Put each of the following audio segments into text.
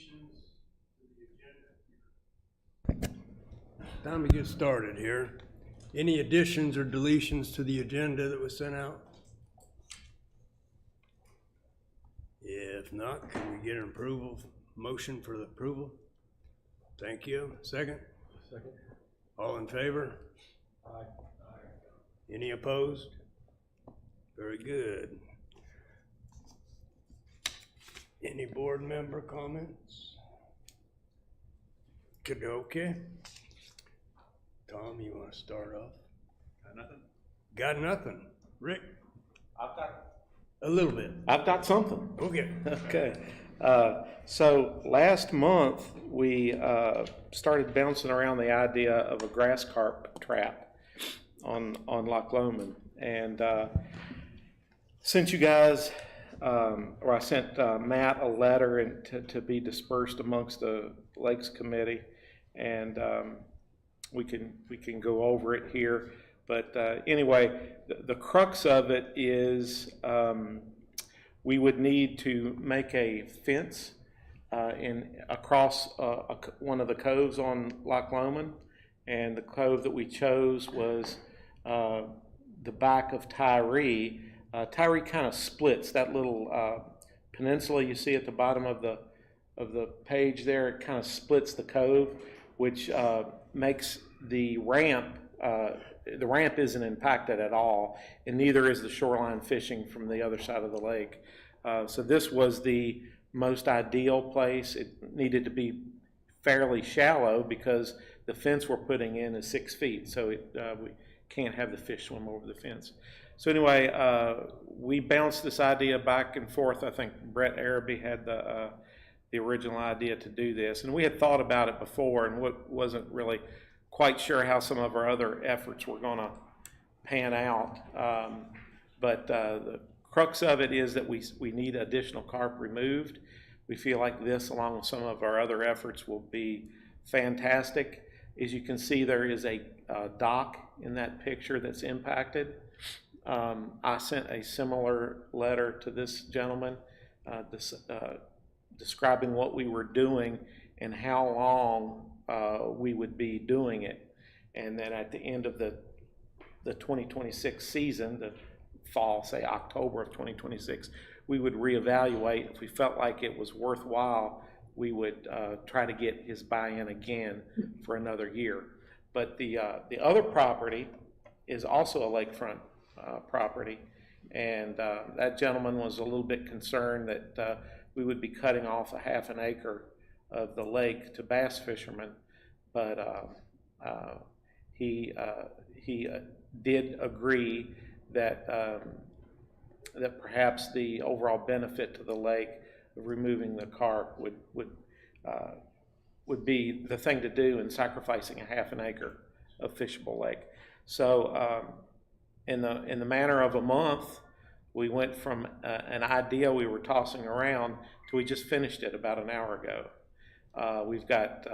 deletions to the agenda? Time to get started here. Any additions or deletions to the agenda that was sent out? If not, can we get an approval, motion for the approval? Thank you. Second? Second. All in favor? Aye. Any opposed? Very good. Any board member comments? Okay. Tom, you want to start off? Got nothing? Got nothing. Rick? I've A little bit. got something. Okay. Okay. So last month, we started bouncing around the idea of a grass carp trap on Loch Lomond. And sent you guys, or I sent Matt a letter to be dispersed amongst the Lakes Committee. And we can go over it here. But anyway, the crux of it is we would need to make a fence across one of the coves on Loch Lomond, and the cove that we chose was the back of Tyree. Tyree kind of splits that little peninsula you see at the bottom of the page there. It kind of splits the cove, which makes the ramp. The ramp isn't impacted at all, and neither is the shoreline fishing from the other side of the lake. So this was the most ideal place. It needed to be fairly shallow because the fence we're putting in is 6 feet, so we can't have the fish swim over the fence. So anyway, we bounced this idea back and forth. I think Brett Araby had the original idea to do this, and we had thought about it before and wasn't really quite sure how some of our other efforts were going to pan out. But the crux of it is that we need additional carp removed. We feel like this, along with some of our other efforts, will be fantastic. As you can see, there is a dock in that picture that's impacted. I sent a similar letter to this gentleman describing what we were doing and how long we would be doing it. And then at the end of the 2026 season, the fall, say October of 2026, we would reevaluate. If we felt like it was worthwhile, we would try to get his buy-in again for another year. But the other property is also a lakefront property, and that gentleman was a little bit concerned that we would be cutting off a half an acre of the lake to bass fishermen, but he did agree that that perhaps the overall benefit to the lake of removing the carp would be the thing to do in sacrificing a half an acre of fishable lake. So in the manner of a month, we went from an idea we were tossing around to we just finished it about an hour ago. We've got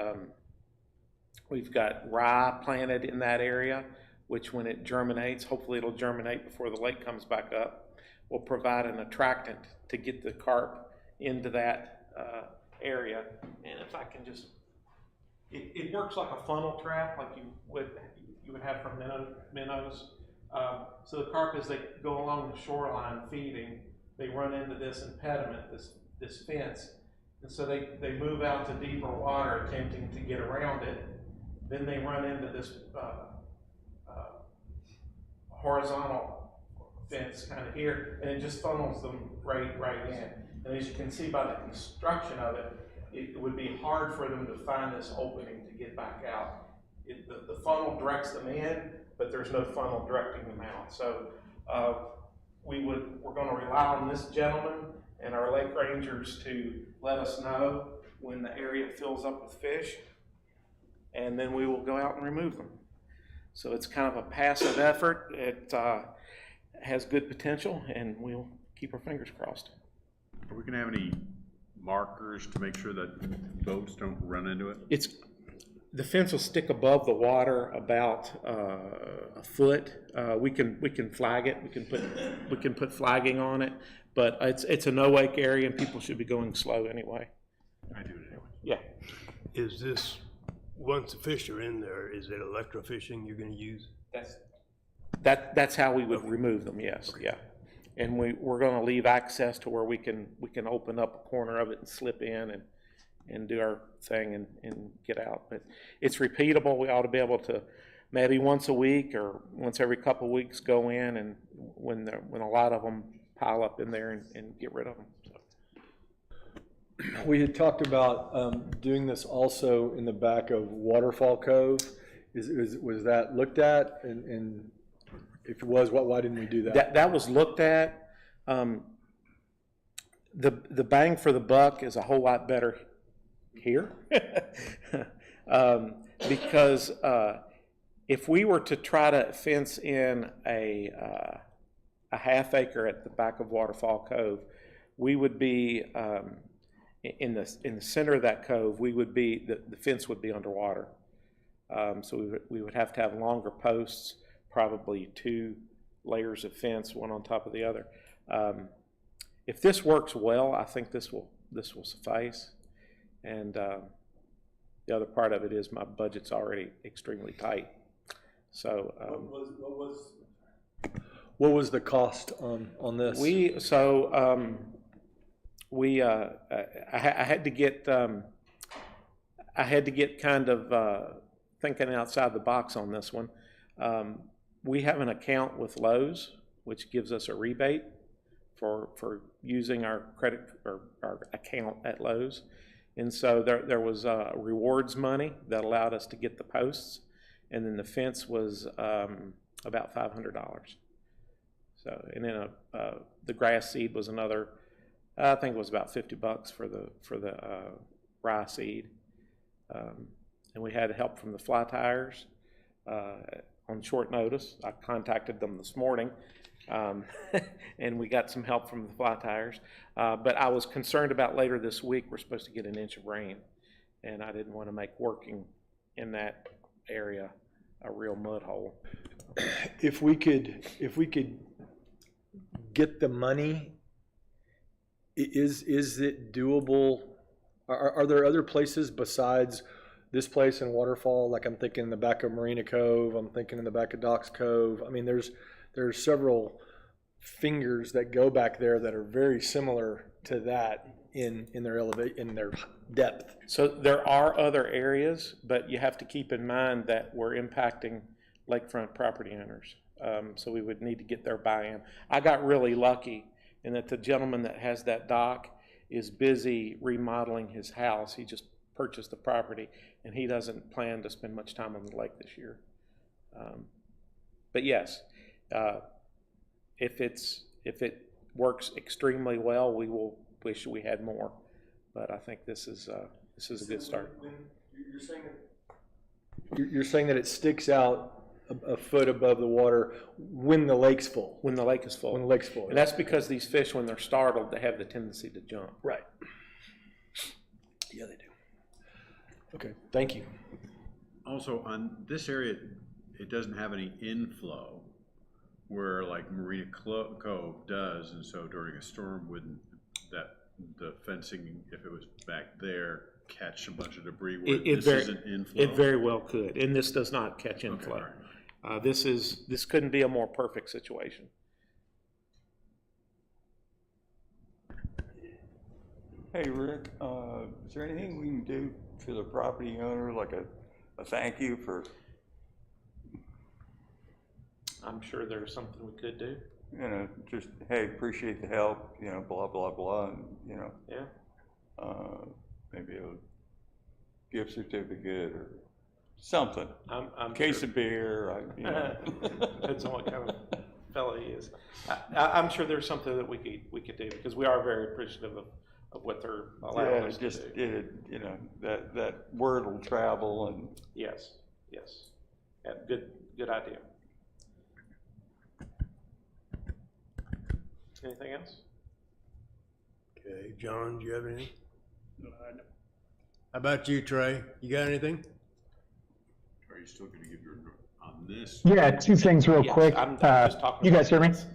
rye planted in that area, which when it germinates, hopefully it'll germinate before the lake comes back up, will provide an attractant to get the carp into that area. And if I can just, it works like a funnel trap, like you would have for minnows. So the carp, as they go along the shoreline feeding, they run into this impediment, this fence, and so they move out to deeper water attempting to get around it. Then they run into this horizontal fence kind of here, and it just funnels them right in. And as you can see by the construction of it, it would be hard for them to find this opening to get back out. The funnel directs them in, but there's no funnel directing them out. So we're going to rely on this gentleman and our lake rangers to let us know when the area fills up with fish, and then we will go out and remove them. So it's kind of a passive effort. It has good potential, and we'll keep our fingers crossed. Are we going to have any markers to make sure that boats don't run into it? The fence will stick above the water about a foot. We can flag it. We can put flagging on it, but it's a no wake area, and people should be going slow anyway. I do it anyway. Yeah. Is this, once the fish are in there, is it electrofishing you're gonna use? That's how we would remove them, yes, yeah. And we're gonna leave access to where we can open up a corner of it and slip in and do our thing and get out. But it's repeatable. We ought to be able to maybe once a week or once every couple of weeks go in and when a lot of them pile up in there and get rid of them. So. We had talked about doing this also in the back of Waterfall Cove. Was that looked at? And if it was, why didn't we do that? That was looked at. The bang for the buck is a whole lot better here. Because if we were to try to fence in a half acre at the back of Waterfall Cove, we would be in the center of that cove. We would be the fence would be underwater. So we would have to have longer posts, probably 2 layers of fence, one on top of the other. If this works well, I think this will suffice. And the other part of it is my budget's already extremely tight. So What was the cost on this? I had to get kind of thinking outside the box on this one. We have an account with Lowe's, which gives us a rebate for using our credit or our account at Lowe's. And so there was rewards money that allowed us to get the posts, and then the fence was about $500. So, and then the grass seed was another, I think it was about $50 for the rye seed. And we had help from the Fly Tires on short notice. I contacted them this morning, and we got some help from the Fly Tires. But I was concerned about later this week, we're supposed to get an inch of rain, and I didn't want to make working in that area a real mud hole. If we could get the money, is it doable? Are there other places besides this place in Waterfall? Like I'm thinking in the back of Marina Cove, I'm thinking in the back of Docks Cove. I mean, there's several fingers that go back there that are very similar to that in their depth. So there are other areas, but you have to keep in mind that we're impacting lakefront property owners. So we would need to get their buy-in. I got really lucky in that the gentleman that has that dock is busy remodeling his house. He just purchased the property, and he doesn't plan to spend much time on the lake this year. But yes, if it works extremely well, we will wish we had more. But I think this is a good start. You're saying that it sticks out a foot above the water when the lake's full. When the lake is full. When the lake's full. And that's because these fish, when they're startled, they have the tendency to jump. Right. Yeah, they do. Okay, thank you. Also, on this area, it doesn't have any inflow where like Marina Cove does, and so during a storm, wouldn't the fencing, if it was back there, catch a bunch of debris where this isn't inflow? It very well could, and this does not catch inflow. Okay, all right. This couldn't be a more perfect situation. Hey, Rick, is there anything we can do for the property owner, like a thank you for, I'm sure there's something we could do. just, hey, appreciate the help, blah, blah, blah, and, Yeah. Maybe a gift certificate or something. I'm Case sure. of beer, Depends on what kind of fellow he is. I'm sure there's something that we could do, because we are very appreciative of what they're allowing us to do. that word will travel and. Yes. Yeah, good idea. Anything else? Okay, John, do you have anything? No, I don't. How about you, Trey? You got anything? Are you still gonna give your, on this? Yeah, 2 things real Yes, quick. I'm just talking You guys about hear me? this.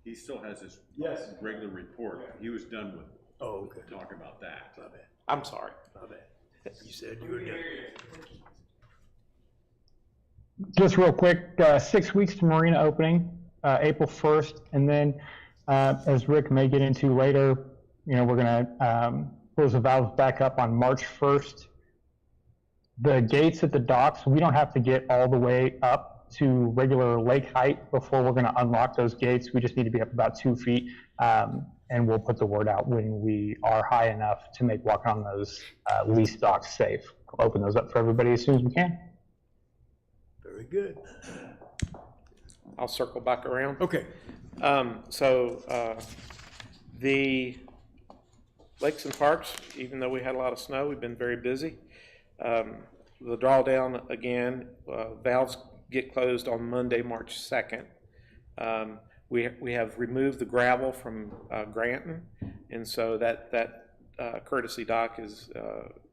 He still has his Yes. regular report. He was done with Oh, okay. talking about that. My bad, I'm sorry. my bad. You said you were done. Just real quick, 6 weeks to marina opening, April 1st, and then as Rick may get into later, we're going to close the valves back up on March 1st. The gates at the docks, we don't have to get all the way up to regular lake height before we're going to unlock those gates. We just need to be up about 2 feet, and we'll put the word out when we are high enough to make walking on those lease docks safe. We'll open those up for everybody as soon as we can. Very good. I'll circle back around. Okay. The lakes and parks, even though we had a lot of snow, we've been very busy. The drawdown again, valves get closed on Monday, March 2nd. We have removed the gravel from Granton, and so that courtesy dock is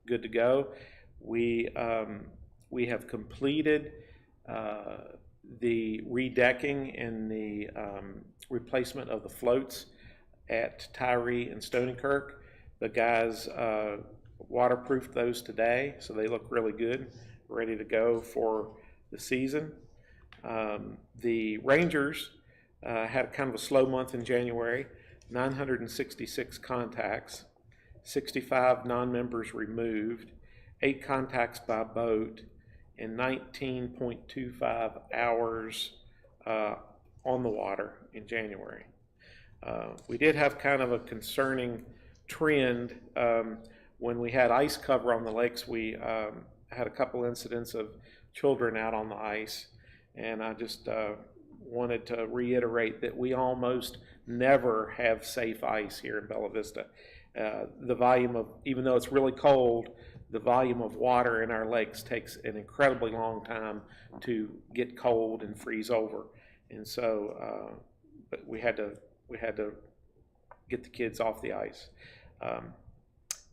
good to go. We have completed the redecking and the replacement of the floats at Tyree and Stony Kirk. The guys waterproofed those today, so they look really good, ready to go for the season. The Rangers had kind of a slow month in January, 966 contacts, 65 non-members removed, 8 contacts by boat, and 19.25 hours on the water in January. We did have kind of a concerning trend. When we had ice cover on the lakes, we had a couple incidents of children out on the ice, and I just wanted to reiterate that we almost never have safe ice here in Bella Vista. The volume of, even though it's really cold, the volume of water in our lakes takes an incredibly long time to get cold and freeze over, and so but we had to get the kids off the ice.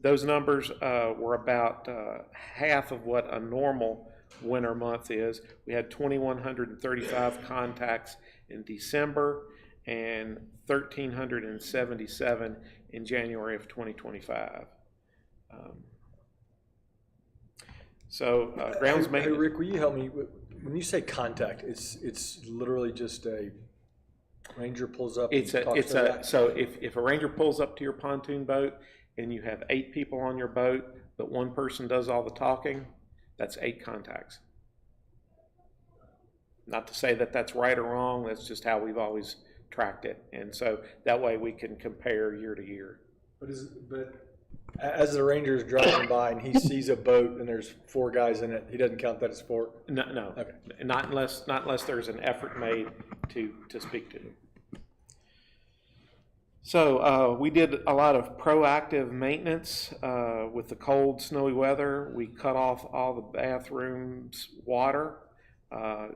Those numbers were about half of what a normal winter month is. We had 2,135 contacts in December and 1,377 in January of 2025. Grounds Hey, maintenance. Rick, will you help me? When you say contact, it's literally just a ranger pulls up. So if a ranger pulls up to your pontoon boat and you have 8 people on your boat, but one person does all the talking, that's 8 contacts. Not to say that that's right or wrong, that's just how we've always tracked it. And so that way we can compare year to year. But as the ranger is driving by and he sees a boat and there's 4 guys in it, he doesn't count that as 4? No, Okay. not unless there's an effort made to speak to them. So we did a lot of proactive maintenance with the cold, snowy weather. We cut off all the bathrooms' water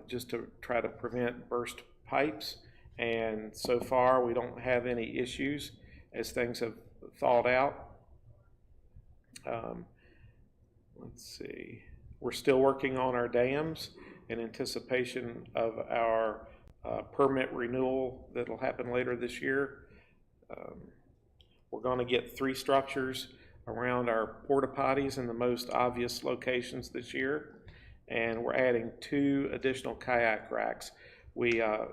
just to try to prevent burst pipes. And so far, we don't have any issues as things have thawed out. Let's see. We're still working on our dams in anticipation of our permit renewal that'll happen later this year. We're going to get 3 structures around our porta potties in the most obvious locations this year, and we're adding 2 additional kayak racks. We're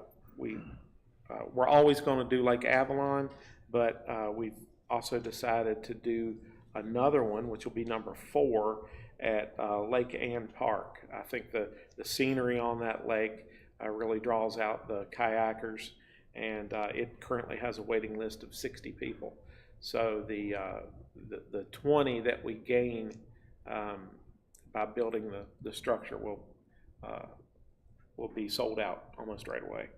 always going to do Lake Avalon, but we've also decided to do another one, which will be number 4 at Lake Ann Park. I think the scenery on that lake really draws out the kayakers, and it currently has a waiting list of 60 people. So the 20 that we gain by building the structure will be sold out almost right away.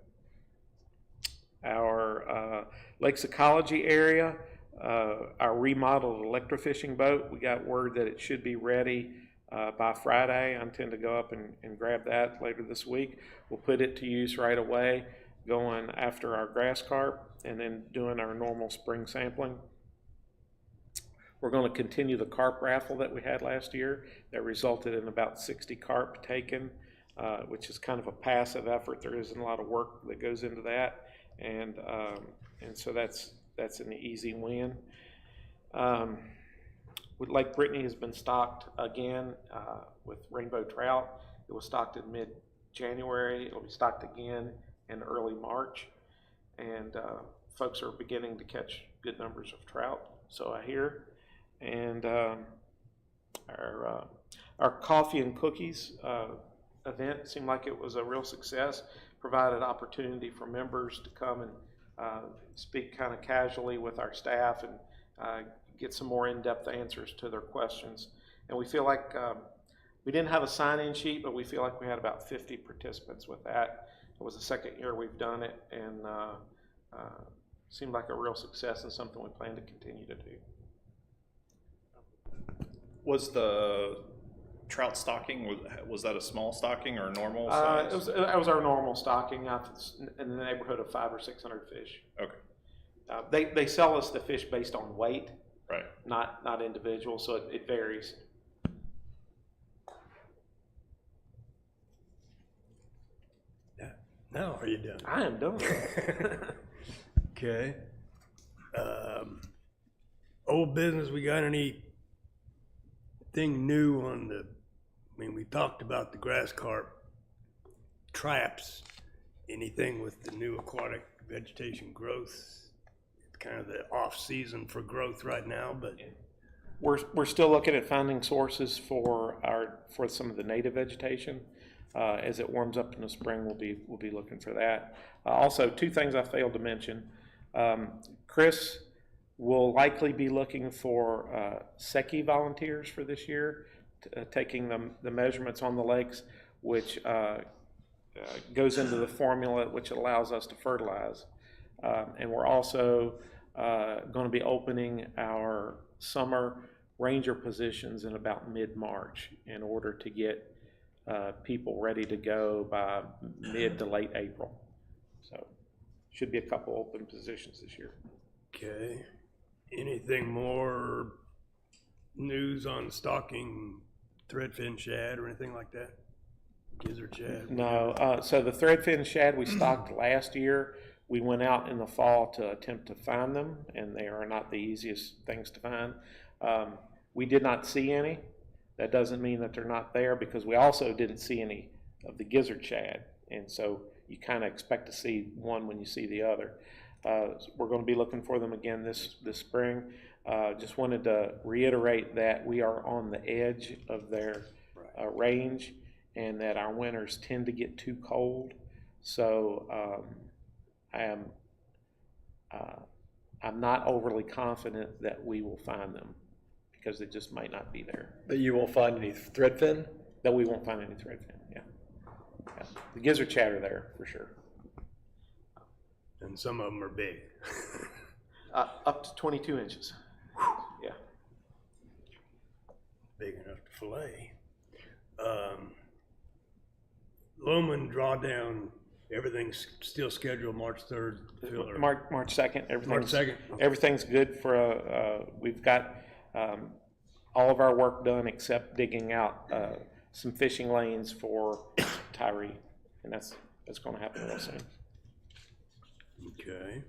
Our Lakes Ecology area, our remodeled electrofishing boat, we got word that it should be ready by Friday. I intend to go up and grab that later this week. We'll put it to use right away, going after our grass carp and then doing our normal spring sampling. We're going to continue the carp raffle that we had last year that resulted in about 60 carp taken, which is kind of a passive effort. There isn't a lot of work that goes into that, and so that's an easy win. Lake Brittany has been stocked again with rainbow trout. It was stocked in mid-January. It'll be stocked again in early March. And folks are beginning to catch good numbers of trout, so I hear. And our coffee and cookies event seemed like it was a real success, provided opportunity for members to come and speak kind of casually with our staff and get some more in-depth answers to their questions. And we feel like we didn't have a sign-in sheet, but we feel like we had about 50 participants with that. It was the second year we've done it, and seemed like a real success and something we plan to continue to do. Was the trout stocking, was that a small stocking or a normal size? It was our normal stocking, in the neighborhood of 500 or 600 fish. Okay. They sell us the fish based on weight, Right. not individual, so it varies. Now are you done? I am done. Okay. Old business, we got anything new on the, I mean, we talked about the grass carp traps. Anything with the new aquatic vegetation growth? It's kind of the off-season for growth right now, but We're still looking at finding sources for some of the native vegetation. As it warms up in the spring, we'll be looking for that. Also, two things I failed to mention. Chris will likely be looking for SECI volunteers for this year, taking the measurements on the lakes, which goes into the formula which allows us to fertilize. And we're also going to be opening our summer ranger positions in about mid-March in order to get people ready to go by mid to late April. So should be a couple open positions this year. okay. Anything more news on stocking threadfin shad or anything like that? Gizzard shad? No, so the threadfin shad we stocked last year, we went out in the fall to attempt to find them, and they are not the easiest things to find. We did not see any. That doesn't mean that they're not there, because we also didn't see any of the gizzard shad, and so you kind of expect to see one when you see the other. We're going to be looking for them again this spring. Just wanted to reiterate that we are on the edge of their range, and that our winters tend to get too cold. So I'm not overly confident that we will find them, because they just might not be there. That you won't find any threadfin? That we won't find any threadfin. Yeah. The gizzard shad are there for sure. And some of them are big. Up to 22 inches. Yeah. Big enough to fillet. Loman drawdown, everything's still scheduled March 3rd. March 2nd. March 2nd. Everything's good for. We've got all of our work done except digging out some fishing lanes for Tyree, and that's going to happen real soon. Okay.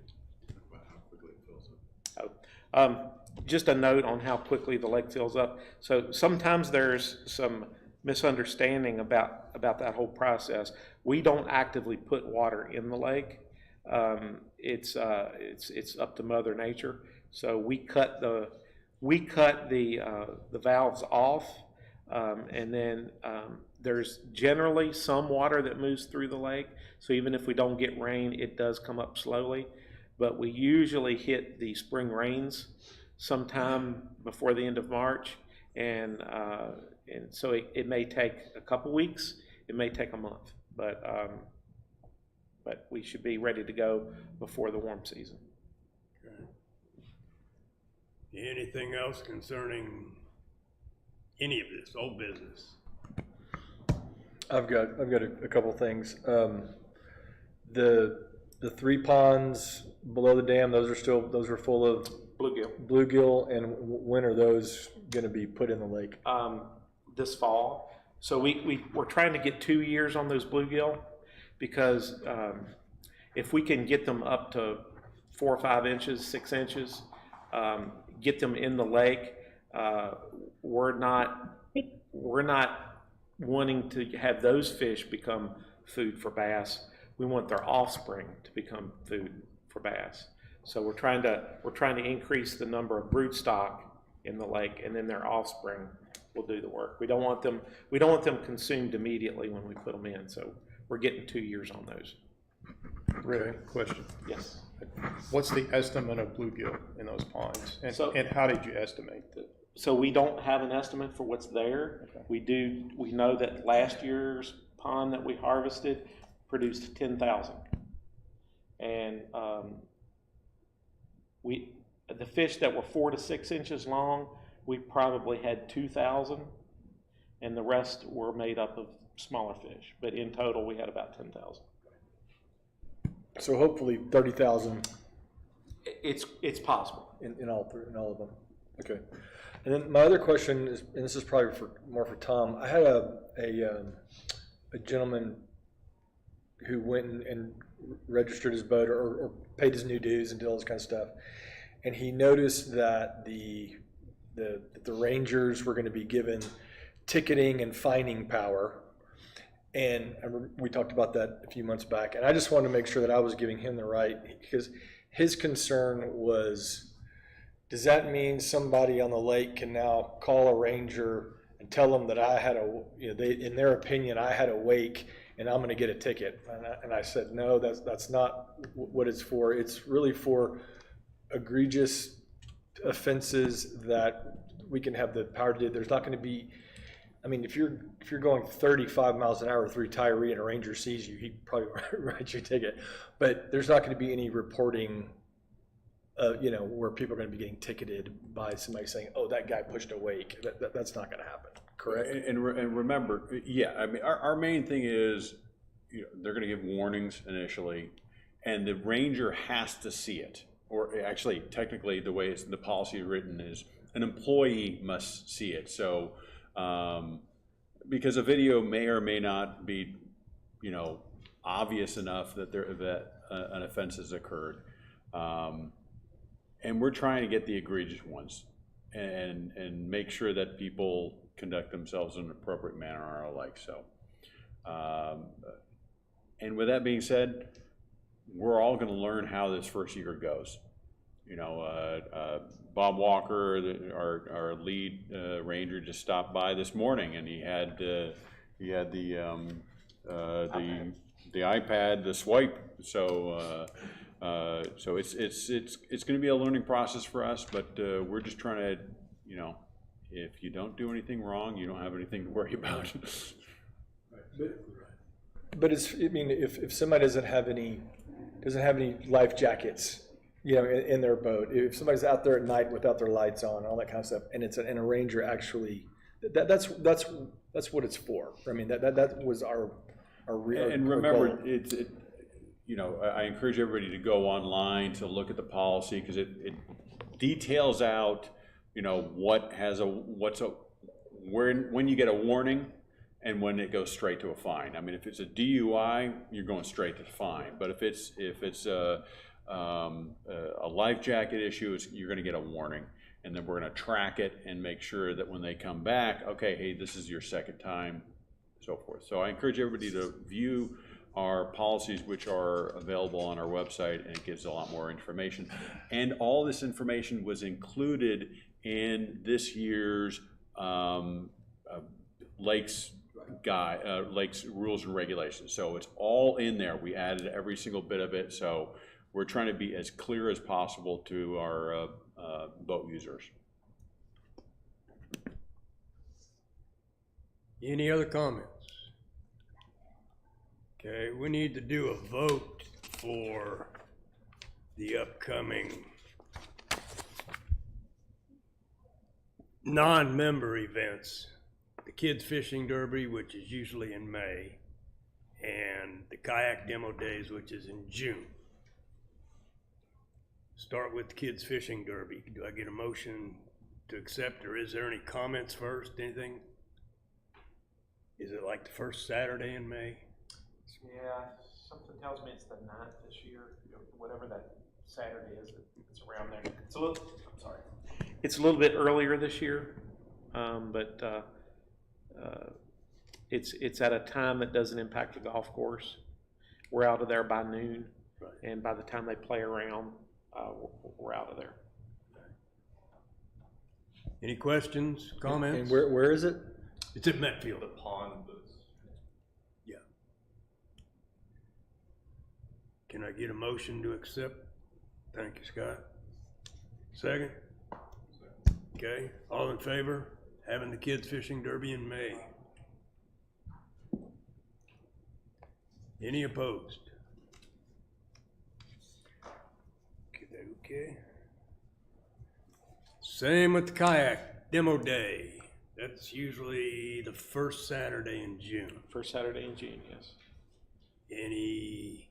Just a note on how quickly the lake fills up. So sometimes there's some misunderstanding about that whole process. We don't actively put water in the lake. It's up to Mother Nature. So we cut the valves off, and then there's generally some water that moves through the lake. So even if we don't get rain, it does come up slowly. But we usually hit the spring rains sometime before the end of March, and so it may take a couple weeks, it may take a month, but we should be ready to go before the warm season. Okay. Anything else concerning any of this old business? I've got a couple things. The three ponds below the dam, those are full of bluegill, and when are those going to be put in the lake? This fall. So we're trying to get 2 years on those bluegill, because if we can get them up to 4 or 5 inches, 6 inches, get them in the lake, we're not wanting to have those fish become food for bass. We want their offspring to become food for bass. So we're trying to increase the number of brood stock in the lake, and then their offspring will do the work. We don't want them consumed immediately when we put them in. So we're getting 2 years on those. Rick, question. Yes. What's the estimate of bluegill in those ponds? And how did you estimate that? So we don't have an estimate for what's there. Okay. We know that last year's pond that we harvested produced 10,000. And the fish that were 4 to 6 inches long, we probably had 2,000, and the rest were made up of smaller fish. But in total, we had about 10,000. So hopefully 30,000 It's possible. in all of them. Okay. And then my other question is, and this is probably more for Tom. I had a gentleman who went and registered his boat or paid his new dues and did all this kind of stuff, and he noticed that the rangers were going to be given ticketing and fining power. And we talked about that a few months back, and I just wanted to make sure that I was giving him the right, because his concern was, does that mean somebody on the lake can now call a ranger and tell them that I had in their opinion, I had a wake and I'm going to get a ticket? And I said, no, that's not what it's for. It's really for egregious offenses that we can have the power to do. There's not going to be, I mean, if you're going 35 miles an hour through Tyree and a ranger sees you, he'd probably write you a ticket. But there's not going to be any reporting, where people are going to be getting ticketed by somebody saying, "Oh, that guy pushed a wake." That's not going to happen. Correct. And remember, yeah, I mean, our main thing is, they're going to give warnings initially, and the ranger has to see it. Or actually, technically, the way the policy is written is an employee must see it. So. Because a video may or may not be, obvious enough that an offense has occurred, and we're trying to get the egregious ones, and make sure that people conduct themselves in an appropriate manner or alike. So, and with that being said, we're all going to learn how this first year goes. Bob Walker, our lead ranger, just stopped by this morning, and he had the iPad, the swipe. So it's going to be a learning process for us, but we're just trying to, if you don't do anything wrong, you don't have anything to worry about. But if somebody doesn't have any life jackets, in their boat, if somebody's out there at night without their lights on, all that kind of stuff, and and a ranger actually, that's what it's for. I mean, that was our and remember, I encourage everybody to go online to look at the policy, because it details out, when you get a warning and when it goes straight to a fine. I mean, if it's a DUI, you're going straight to the fine. But if it's a life jacket issue, you're going to get a warning, and then we're going to track it and make sure that when they come back, okay, hey, this is your second time, so forth. So I encourage everybody to view our policies, which are available on our website, and it gives a lot more information. And all this information was included in this year's Lakes rules and regulations. So it's all in there. We added every single bit of it. So we're trying to be as clear as possible to our boat users. Any other comments? Okay, we need to do a vote for the upcoming non-member events. The Kids Fishing Derby, which is usually in May, and the Kayak Demo Days, which is in June. Start with the Kids Fishing Derby. Do I get a motion to accept, or is there any comments first, anything? Is it like the first Saturday in May? Yeah, something tells me it's the 9th this year, whatever that Saturday is it? It's around there. It's a little, I'm sorry. It's a little bit earlier this year, but it's at a time that doesn't impact the golf course. We're out of there by noon, and by the time they play around, we're out of there. Any questions, comments? And where is it? It's at Metfield. The pond, Yeah. Can I get a motion to accept? Thank you, Scott. Second? Okay, all in favor? Having the kids fishing derby in May. Any opposed? Okay. Same with the kayak demo day. That's usually the first Saturday in June. First Saturday in June, yes. Any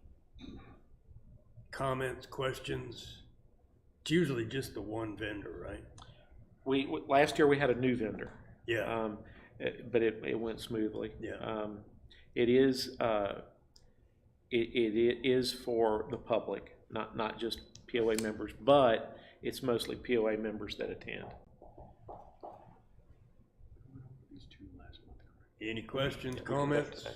comments, questions? It's usually just the one vendor, right? Last year we had a new vendor. Yeah. But it went smoothly. Yeah. It is it is for the public, not just POA members, but it's mostly POA members that attend. Any questions, comments?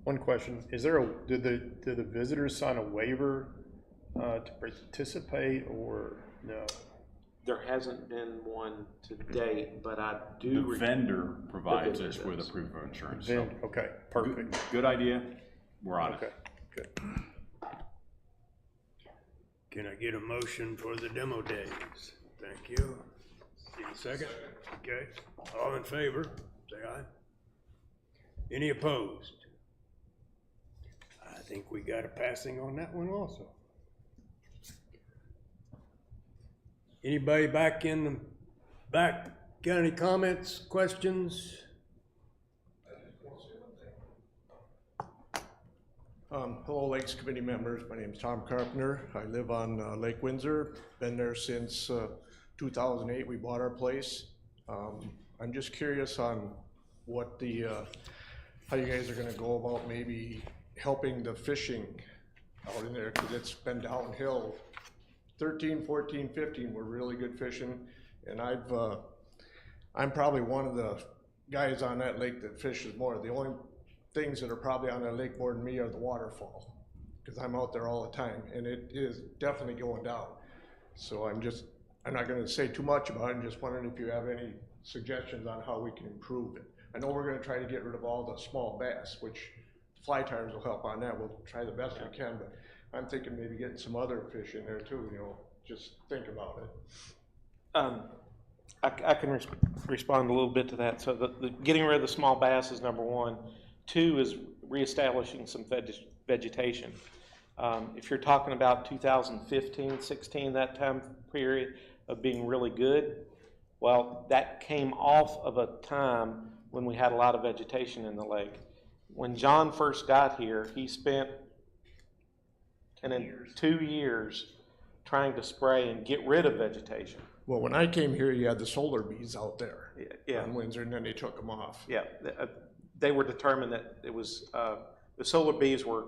One question, is there do the visitors sign a waiver to participate, or no? There hasn't been one to date, but I The do. vendor provides vendor us with a does. proof of insurance, so. Okay, perfect. Good idea, we're on Okay, it. good. Can I get a motion for the demo days? Thank you. Need a second? Okay. All in favor, say aye. Any opposed? I think we got a passing on that one also. Anybody back in the back, got any comments, questions? Hello, Lakes Committee members. My name is Tom Carpenter. I live on Lake Windsor. Been there since 2008. We bought our place. I'm just curious on what how you guys are going to go about maybe helping the fishing out in there, because it's been downhill. 13, 14, 15 were really good fishing, and I'm probably one of the guys on that lake that fishes more. The only things that are probably on that lake more than me are the waterfall, because I'm out there all the time, and it is definitely going down. So I'm not going to say too much about it. I'm just wondering if you have any suggestions on how we can improve it. I know we're going to try to get rid of all the small bass, which fly tyers will help on that. We'll try the best we can, but I'm thinking maybe getting some other fish in there too, just think about it. I can respond a little bit to that. So the getting rid of the small bass is number one. Two is reestablishing some vegetation. If you're talking about 2015, 16, that time period of being really good, well, that came off of a time when we had a lot of vegetation in the lake. When John first got here, he spent 2 years trying to spray and get rid of vegetation. Well, when I came here, you had the solar bees out there Yeah. on Windsor, and then they took them off. Yeah, they were determined that it was, the solar bees were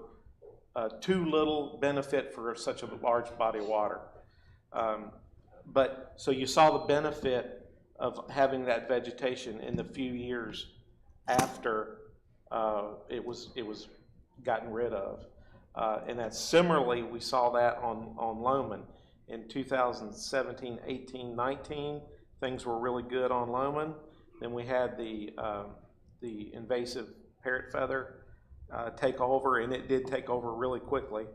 too little benefit for such a large body of water. But, so you saw the benefit of having that vegetation in the few years after it was gotten rid of. And that similarly, we saw that on Loman. In 2017, 18, 19, things were really good on Loman. Then we had the invasive parrot feather take over, and it did take over really quickly.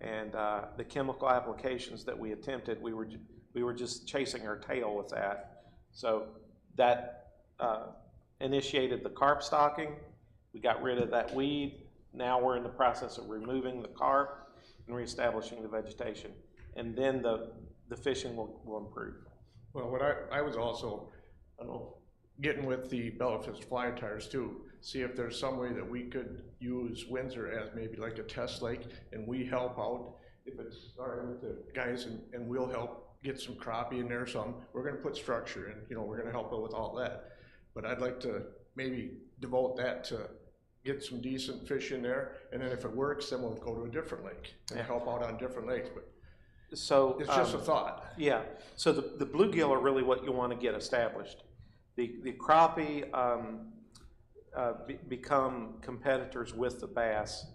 And the chemical applications that we attempted, we were just chasing our tail with that. So that initiated the carp stocking. We got rid of that weed. Now we're in the process of removing the carp and reestablishing the vegetation. And then the fishing will improve. Well, what I was also, getting with the Bellafish fly tyers too, see if there's some way that we could use Windsor as maybe like a test lake, and we help out if it's all right with the guys, and we'll help get some crappie in there, we're gonna put structure in, we're gonna help out with all that. But I'd like to maybe devote that to get some decent fish in there, and then if it works, then we'll go to a different lake and help out on different lakes, but So. it's just a thought. Yeah, so the bluegill are really what you want to get established. The crappie become competitors with the bass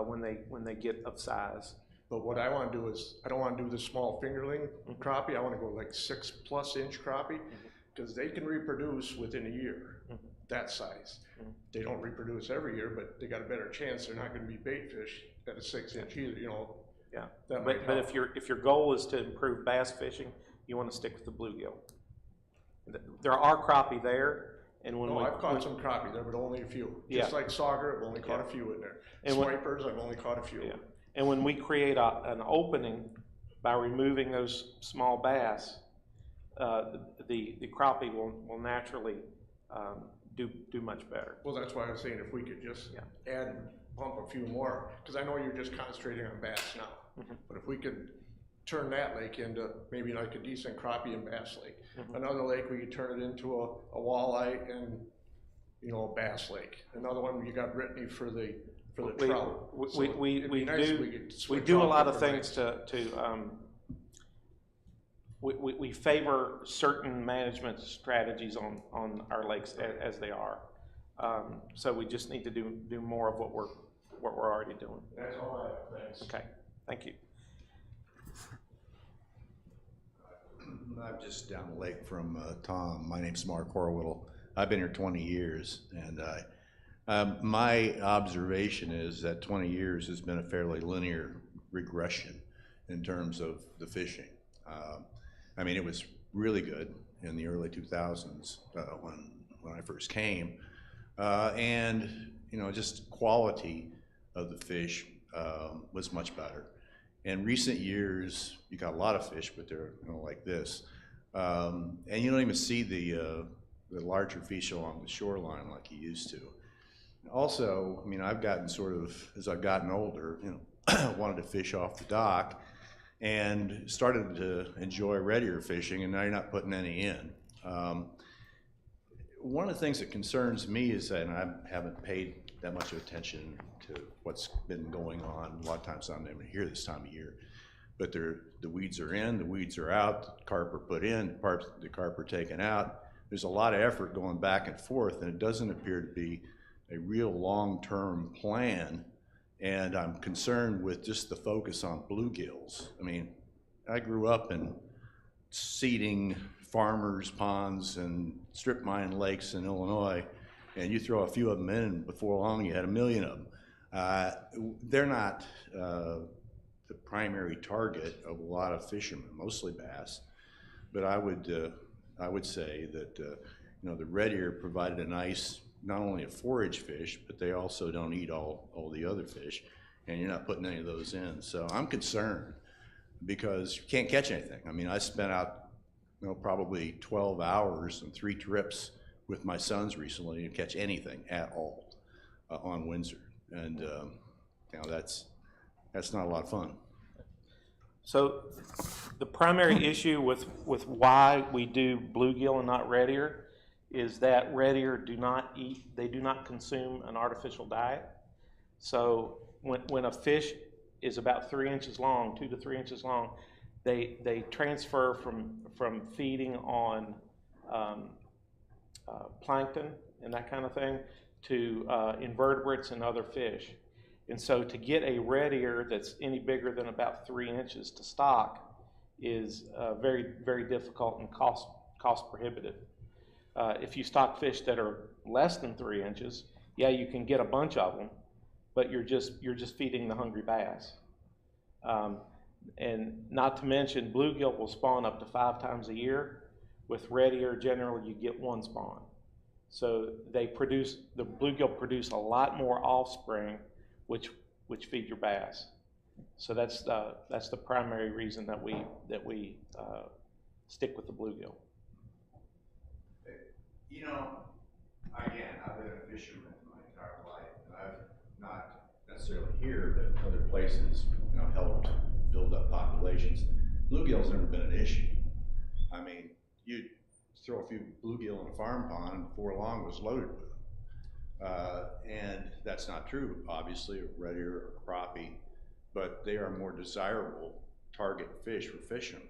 when they get of size. But what I wanna do is, I don't wanna do the small fingerling crappie, I wanna go like 6+ inch crappie, cause they can reproduce within a year, that size. They don't reproduce every year, but they got a better chance, they're not gonna be bait fish at a 6 inch either, you know. Yeah, That might but help. if your goal is to improve bass fishing, you want to stick with the bluegill. There are crappie there, and when No, we, I've caught some crappie there, but only a few. Just Yeah. like sauger, I've only caught a few in there. And when- Swipers, I've only caught a few. yeah, and when we create an opening by removing those small bass, the crappie will naturally do much better. Well, that's why I was saying if we could just add, bump a few more, because I know you're just concentrating on bass now. But if we could turn that lake into maybe like a decent crappie and bass lake. Another lake, we could turn it into a walleye and, you know, a bass lake. Another one, you got Brittany for the trout. So it'd be nice if could We switch do a off lot of different things lakes. we favor certain management strategies on our lakes as they are. So we just need to do more of what we're already doing. That's all I have, thanks. Okay, thank you. I'm just down the lake from Tom. My name's Mark Horwittle. I've been here 20 years, and my observation is that 20 years has been a fairly linear regression in terms of the fishing. I mean, it was really good in the early 2000s when I first came, and you know, just quality of the fish was much better. In recent years, you got a lot of fish, but they're, you know, like this, and you don't even see the larger fish along the shoreline like you used to. Also, I mean, I've gotten sort of, as I've gotten older, you know, wanted to fish off the dock, and started to enjoy red ear fishing, and now you're not putting any in. One of the things that concerns me is that, and I haven't paid that much of attention to what's been going on. A lot of times I'm not even here this time of year, but the weeds are in, the weeds are out, the carp are put in, the carp are taken out. There's a lot of effort going back and forth, and it doesn't appear to be a real long-term plan. And I'm concerned with just the focus on bluegills. I mean, I grew up in seeding farmers' ponds and strip mine lakes in Illinois, and you throw a few of them in, and before long you had 1 million of them. They're not the primary target of a lot of fishermen, mostly bass. But I would say that you know, the red ear provided a nice, not only a forage fish, but they also don't eat all the other fish, and you're not putting any of those in. So I'm concerned because you can't catch anything. I mean, I spent out, you know, probably 12 hours and 3 trips with my sons recently to catch anything at all on Windsor, and you know, that's not a lot of fun. So the primary issue with why we do bluegill and not red ear is that red ear do not consume an artificial diet. So when a fish is about 3 inches long, 2 to 3 inches long, they transfer from feeding on plankton and that kind of thing to invertebrates and other fish. And so to get a red ear that's any bigger than about 3 inches to stock is very, very difficult and cost prohibitive. If you stock fish that are less than 3 inches, yeah, you can get a bunch of them, but you're just feeding the hungry bass. And not to mention, bluegill will spawn up to 5 times a year. With red ear, generally you get 1 spawn. So the bluegill produce a lot more offspring, which feed your bass. So that's the primary reason that we stick with the bluegill. You know, again, I've been a fisherman my entire life, and I've not necessarily here, but other places, you know, helped build up populations. Bluegill's never been an issue. I mean, you throw a few bluegill in a farm pond, and before long it was loaded with them. And that's not true, obviously, of red ear or crappie, but they are more desirable target fish for fishing.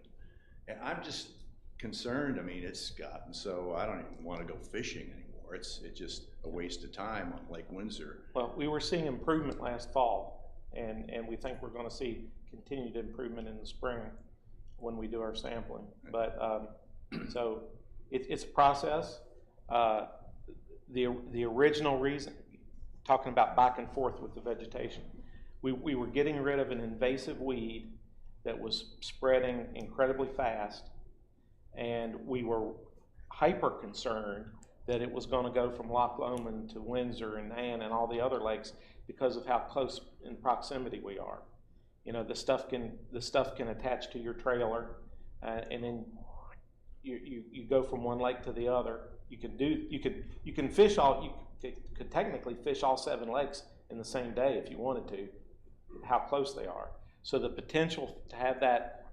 And I'm just concerned, I mean, it's gotten so, I don't even want to go fishing anymore. It's just a waste of time on Lake Windsor. Well, we were seeing improvement last fall, and we think we're gonna see continued improvement in the spring when we do our sampling. But, so, it's a process. The original reason, talking about back and forth with the vegetation, we were getting rid of an invasive weed that was spreading incredibly fast, and we were hyper concerned that it was going to go from Loch Lomond to Windsor and Ann and all the other lakes because of how close in proximity we are. You know, the stuff can attach to your trailer, and then you go from one lake to the other. You can fish you could technically fish all 7 lakes in the same day if you wanted to, how close they are. So the potential to have that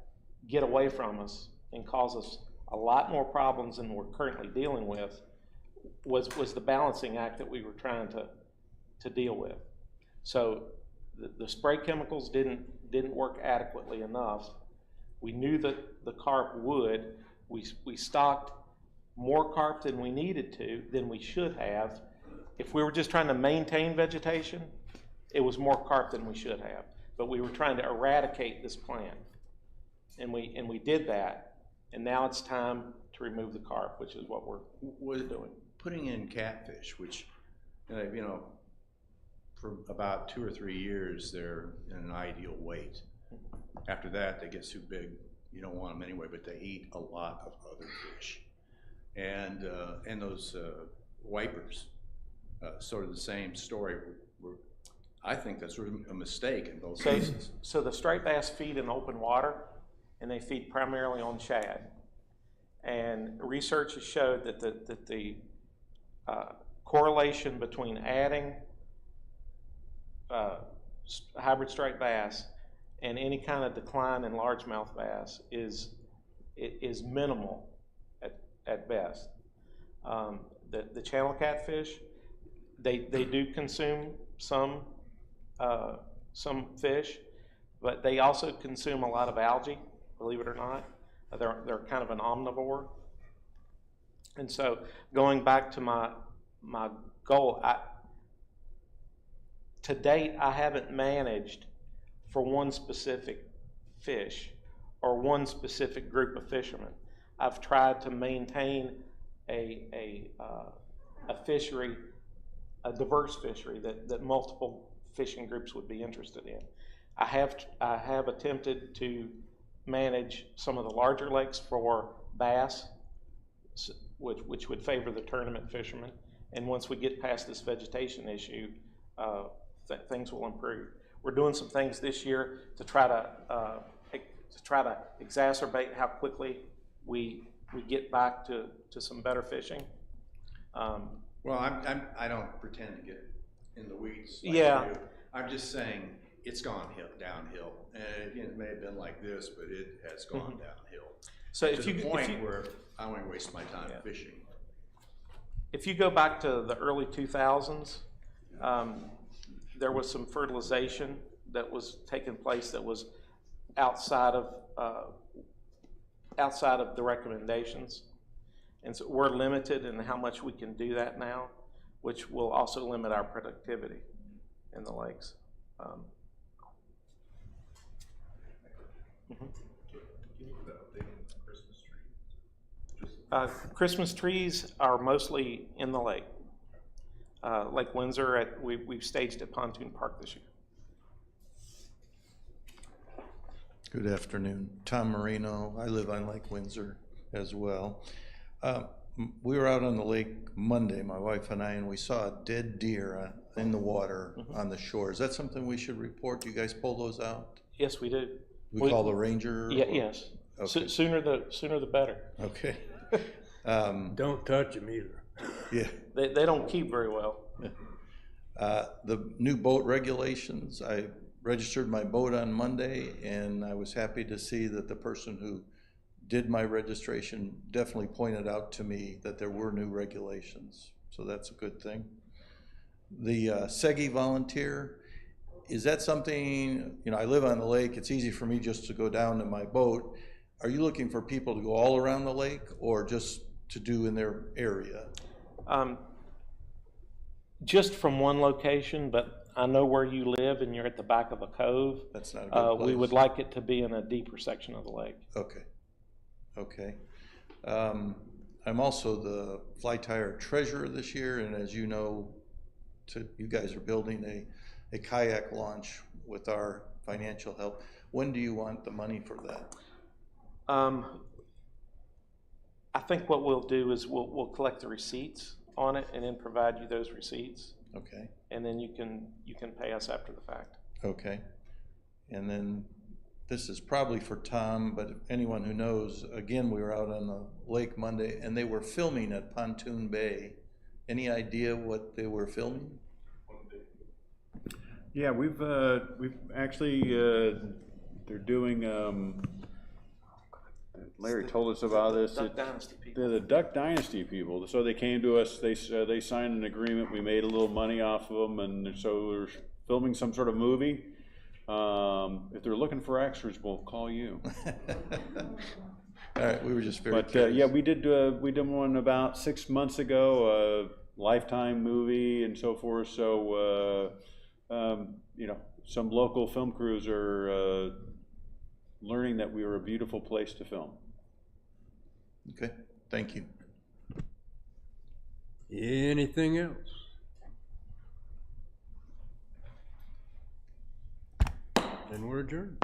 get away from us and cause us a lot more problems than we're currently dealing with was the balancing act that we were trying to deal with. So the spray chemicals didn't work adequately enough. We knew that the carp would. We stocked more carp than we needed to, than we should have. If we were just trying to maintain vegetation, it was more carp than we should have. But we were trying to eradicate this plant, and we did that. And now it's time to remove the carp, which is what we're doing. Putting in catfish, which, you know, for about 2 or 3 years, they're in an ideal weight. After that, they get too big. You don't want them anyway, but they eat a lot of other fish. And those wipers, sort of the same story. I think that's sort of a mistake in both cases. So the striped bass feed in open water, and they feed primarily on shad. And research has showed that the correlation between adding hybrid striped bass and any kind of decline in largemouth bass is minimal at best. The channel catfish, they do consume some fish, but they also consume a lot of algae, believe it or not. They're kind of an omnivore. And so going back to my goal, to date, I haven't managed for one specific fish or one specific group of fishermen. I've tried to maintain a fishery, a diverse fishery that multiple fishing groups would be interested in. I have attempted to manage some of the larger lakes for bass, which would favor the tournament fishermen. And once we get past this vegetation issue, things will improve. We're doing some things this year to try to exacerbate how quickly we get back to some better fishing. Well, I don't pretend to get in the weeds like Yeah. you do. I'm just saying it's gone downhill, and it may have been like this, but it has gone downhill. So To the point where I don't want to waste my time fishing. If you go back to the early 2000s, there was some fertilization that was taking place that was outside of the recommendations. And so we're limited in how much we can do that now, which will also limit our productivity in the lakes. Christmas trees are mostly in the lake. Lake Windsor, we've staged at Pontoon Park this year. Good afternoon. Tom Marino. I live on Lake Windsor as well. We were out on the lake Monday, my wife and I, and we saw a dead deer in the water on the shore. Is that something we should report? Do you guys pull those out? Yes, we do. We call the ranger? Yeah, yes. Okay. Sooner the better. Okay. Don't touch them either. Yeah. They don't keep very well. The new boat regulations, I registered my boat on Monday, and I was happy to see that the person who did my registration definitely pointed out to me that there were new regulations. So that's a good thing. the Segi Volunteer, is that something, you know, I live on the lake, it's easy for me just to go down to my boat. Are you looking for people to go all around the lake or just to do in their area? Just from one location, but I know where you live and you're at the back of a cove. That's not a good place. We would like it to be in a deeper section of the lake. Okay, okay. I'm also the Fly Tire treasurer this year, and as you know, you guys are building a kayak launch with our financial help. When do you want the money for that? I think what we'll do is we'll collect the receipts on it and then provide you those receipts, Okay, and then you can pay us after the fact. okay. And then this is probably for Tom, but anyone who knows, again, we were out on the lake Monday and they were filming at Pontoon Bay. Any idea what they were filming? Yeah, we've actually, they're doing, Larry told us about this. Duck Dynasty people. They're the Duck Dynasty people. So they came to us, they signed an agreement, we made a little money off of them, and so we're filming some sort of movie. If they're looking for extras, we'll call you. All right, we were just very But curious. yeah, we did one about 6 months ago, a Lifetime movie and so forth. So you know, some local film crews are learning that we are a beautiful place to film. Okay, thank you. Anything else? Then we're adjourned.